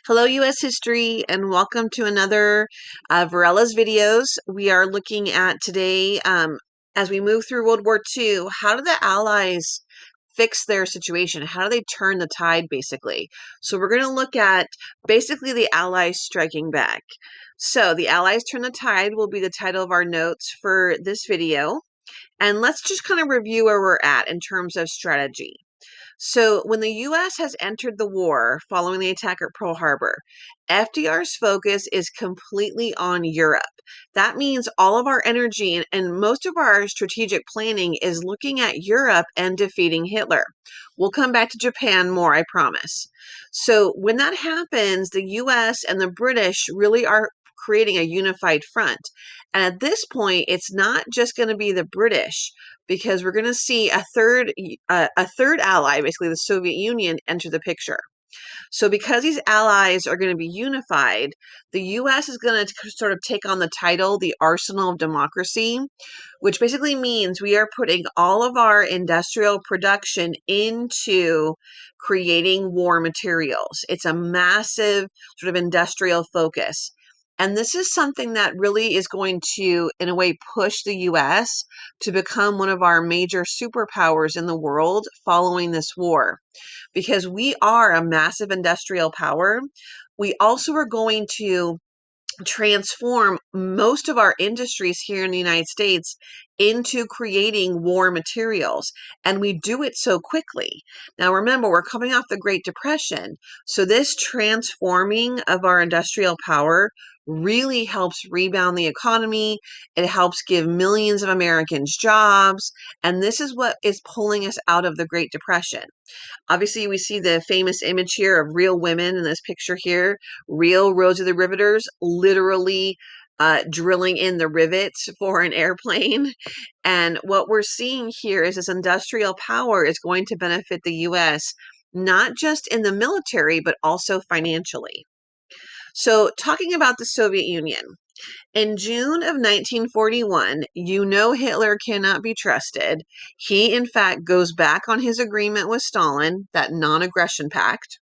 Hello, U.S. History, and welcome to another Varela's videos. We are looking at today, as we move through World War II, how do the Allies fix their situation? How do they turn the tide, basically? So we're going to look at basically the Allies striking back. So the Allies turn the tide will be the title of our notes for this video. And let's just kind of review where we're at in terms of strategy. So, when the U.S. has entered the war following the attack at Pearl Harbor, FDR's focus is completely on Europe. That means all of our energy and most of our strategic planning is looking at Europe and defeating Hitler. We'll come back to Japan more, I promise. So, when that happens, the U.S. and the British really are creating a unified front. And at this point, it's not just going to be the British, because we're going to see a third ally, basically the Soviet Union, enter the picture. So because these allies are going to be unified, the U.S. is going to sort of take on the title, the Arsenal of Democracy, which basically means we are putting all of our industrial production into creating war materials. It's a massive sort of industrial focus. And this is something that really is going to, in a way, push the US to become one of our major superpowers in the world following this war. Because we are a massive industrial power, we also are going to transform most of our industries here in the United States into creating war materials. And we do it so quickly. Now, remember, we're coming off the Great Depression. So this transforming of our industrial power really helps rebound the economy. It helps give millions of Americans jobs. And this is what is pulling us out of the Great Depression. Obviously, we see the famous image here of real women in this picture here, real Rosie the Riveters, literally drilling in the rivets for an airplane. And what we're seeing here is this industrial power is going to benefit the U.S., not just in the military, but also financially. So, talking about the Soviet Union, in June of 1941, you know Hitler cannot be trusted. He, in fact, goes back on his agreement with Stalin, that non-aggression pact,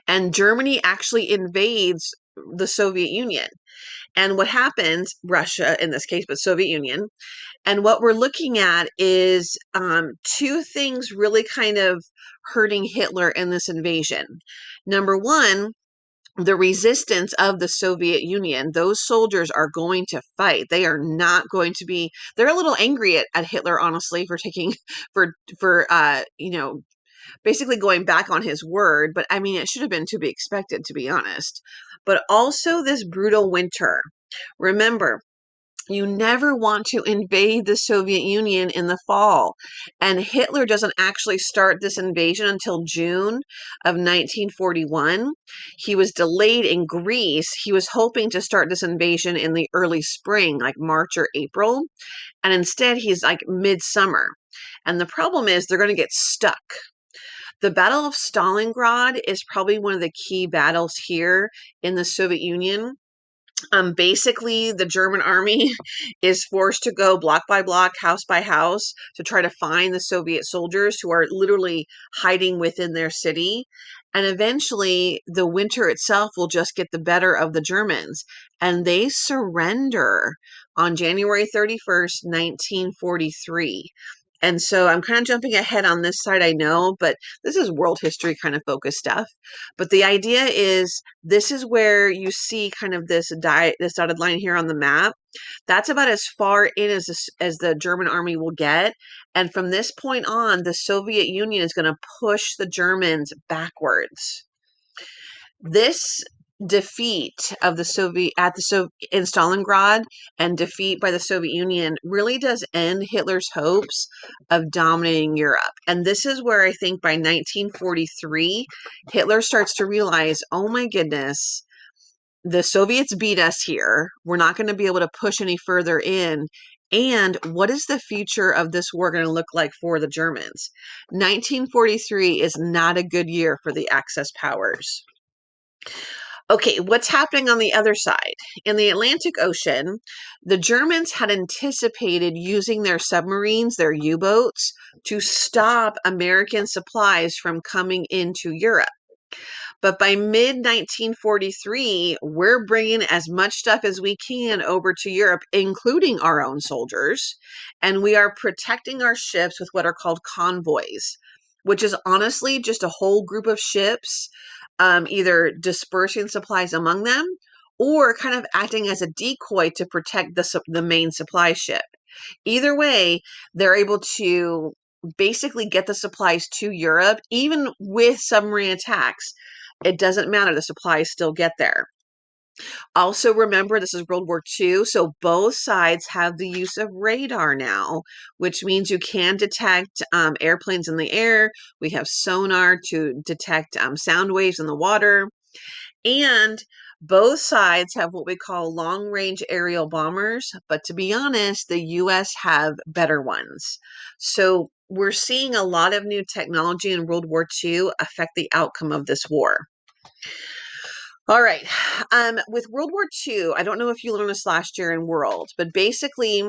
and Germany actually invades the Soviet Union. And what happens, Russia in this case, but Soviet Union, and what we're looking at is two things really kind of hurting Hitler in this invasion. Number one, the resistance of the Soviet Union, those soldiers are going to fight. They are not going to be, they're a little angry at Hitler, honestly, for taking, for basically going back on his word. But I mean, it should have been to be expected, to be honest. But also this brutal winter. Remember, you never want to invade the Soviet Union in the fall. And Hitler doesn't actually start this invasion until June of 1941. He was delayed in Greece. He was hoping to start this invasion in the early spring, like March or April. And instead, he's like midsummer. And the problem is they're going to get stuck. The Battle of Stalingrad is probably one of the key battles here in the Soviet Union. Basically, the German army is forced to go block by block, house by house, to try to find the Soviet soldiers who are literally hiding within their city. And eventually, the winter itself will just get the better of the Germans, and they surrender on January 31st, 1943. And so I'm kind of jumping ahead on this side, I know, but this is world history kind of focused stuff. But the idea is this is where you see kind of this dotted line here on the map. That's about as far in as the German army will get. And from this point on, the Soviet Union is going to push the Germans backwards. This defeat of the in Stalingrad and defeat by the Soviet Union really does end Hitler's hopes of dominating Europe. And this is where I think by 1943, Hitler starts to realize, oh my goodness, the Soviets beat us here. We're not going to be able to push any further in. And what is the future of this war going to look like for the Germans? 1943 is not a good year for the Axis powers. Okay, what's happening on the other side? In the Atlantic Ocean, the Germans had anticipated using their submarines, their U-boats, to stop American supplies from coming into Europe. But by mid 1943, we're bringing as much stuff as we can over to Europe, including our own soldiers. And we are protecting our ships with what are called convoys, which is honestly just a whole group of ships, either dispersing supplies among them or kind of acting as a decoy to protect the main supply ship. Either way, they're able to basically get the supplies to Europe, even with submarine attacks. It doesn't matter, the supplies still get there. Also, remember, this is World War II, so both sides have the use of radar now, which means you can detect airplanes in the air. We have sonar to detect sound waves in the water. And both sides have what we call long-range aerial bombers, but to be honest, the US have better ones. So we're seeing a lot of new technology in World War II affect the outcome of this war. All right. With World War II, I don't know if you learned this last year in World, but basically,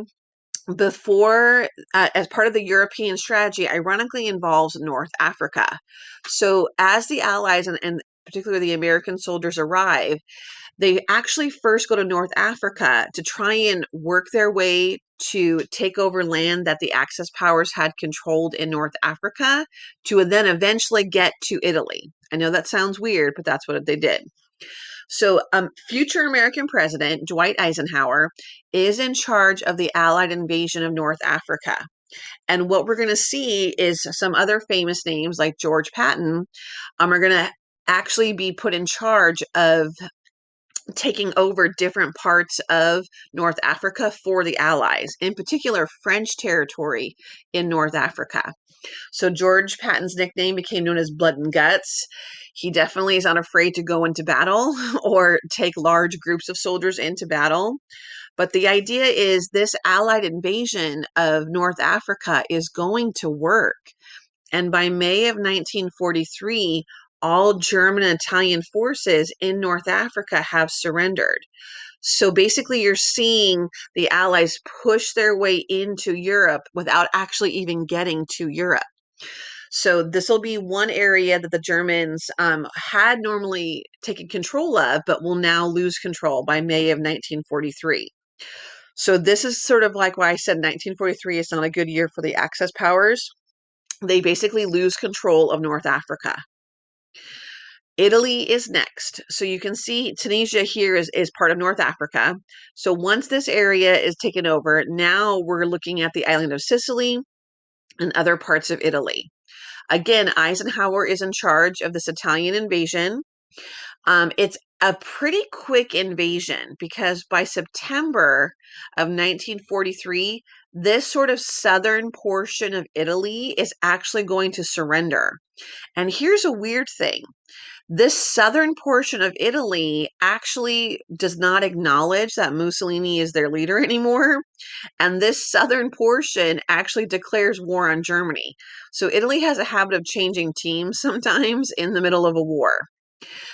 before, as part of the European strategy, ironically involves North Africa. So, as the Allies and particularly the American soldiers arrive, they actually first go to North Africa to try and work their way to take over land that the Axis powers had controlled in North Africa to then eventually get to Italy. I know that sounds weird, but that's what they did. So, future American President Dwight Eisenhower is in charge of the Allied invasion of North Africa. And what we're going to see is some other famous names like George Patton are going to actually be put in charge of taking over different parts of North Africa for the Allies, in particular French territory in North Africa. So George Patton's nickname became known as Blood and Guts. He definitely is not afraid to go into battle or take large groups of soldiers into battle. But the idea is this Allied invasion of North Africa is going to work. And by May of 1943, all German and Italian forces in North Africa have surrendered. So basically, you're seeing the Allies push their way into Europe without actually even getting to Europe. So this will be one area that the Germans had normally taken control of, but will now lose control by May of 1943. So this is sort of like why I said 1943 is not a good year for the Axis powers. They basically lose control of North Africa. Italy is next. So you can see Tunisia here is part of North Africa. So once this area is taken over, now we're looking at the island of Sicily and other parts of Italy. Again, Eisenhower is in charge of this Italian invasion. It's a pretty quick invasion because by September of 1943, this sort of southern portion of Italy is actually going to surrender. And here's a weird thing. This southern portion of Italy actually does not acknowledge that Mussolini is their leader anymore. And this southern portion actually declares war on Germany. So Italy has a habit of changing teams sometimes in the middle of a war.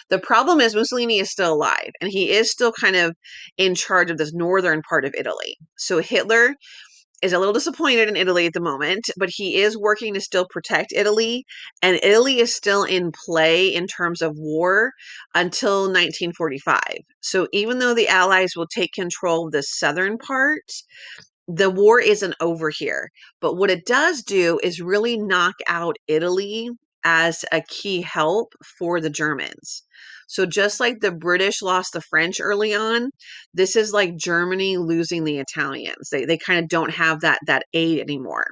The problem is Mussolini is still alive and he is still kind of in charge of this northern part of Italy. So Hitler is a little disappointed in Italy at the moment, but he is working to still protect Italy, and Italy is still in play in terms of war until 1945. So even though the Allies will take control of the southern part, the war isn't over here. But what it does do is really knock out Italy as a key help for the Germans. So just like the British lost the French early on, this is like Germany losing the Italians. They kind of don't have that aid anymore.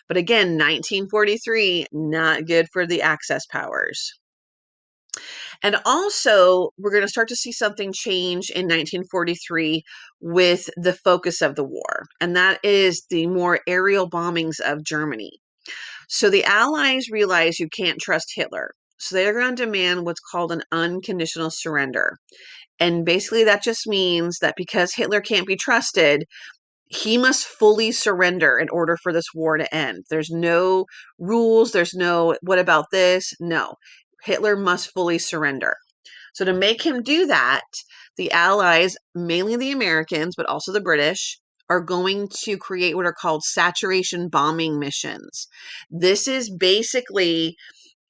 But again, 1943, not good for the Axis powers. And also, we're going to start to see something change in 1943 with the focus of the war, and that is the more aerial bombings of Germany. So the Allies realize you can't trust Hitler. So they're going to demand what's called an unconditional surrender. And basically, that just means that because Hitler can't be trusted, he must fully surrender in order for this war to end. There's no rules, there's no, what about this? No. Hitler must fully surrender. So to make him do that, the Allies, mainly the Americans, but also the British, are going to create what are called saturation bombing missions. This is basically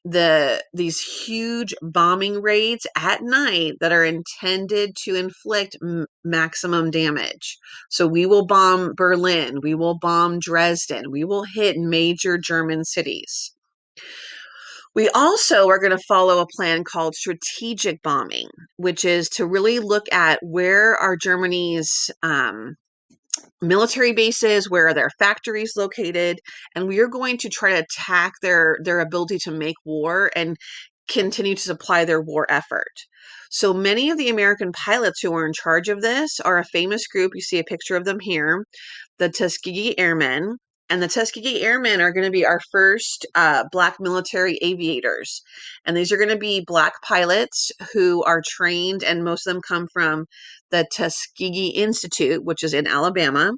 these huge bombing raids at night that are intended to inflict maximum damage. So we will bomb Berlin, we will bomb Dresden, we will hit major German cities. We also are going to follow a plan called strategic bombing, which is to really look at where are Germany's military bases, where are their factories located, and we are going to try to attack their ability to make war and continue to supply their war effort. So many of the American pilots who are in charge of this are a famous group. You see a picture of them here, the Tuskegee Airmen. And the Tuskegee Airmen are going to be our first Black military aviators. And these are going to be Black pilots who are trained, and most of them come from the Tuskegee Institute, which is in Alabama.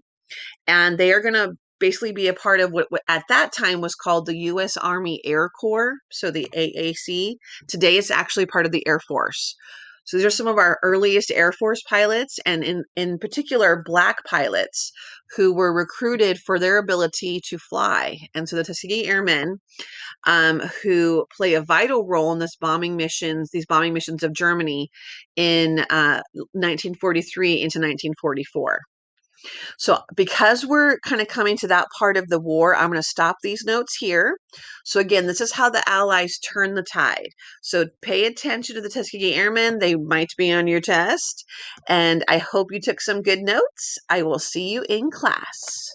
And they are going to basically be a part of what at that time was called the U.S. Army Air Corps, so the AAC. Today it's actually part of the Air Force. So these are some of our earliest Air Force pilots, and in particular, Black pilots who were recruited for their ability to fly. And so the Tuskegee Airmen, who play a vital role in these bombing missions of Germany in 1943 into 1944. So because we're kind of coming to that part of the war, I'm going to stop these notes here. So again, this is how the Allies turn the tide. So pay attention to the Tuskegee Airmen. They might be on your test. And I hope you took some good notes. I will see you in class.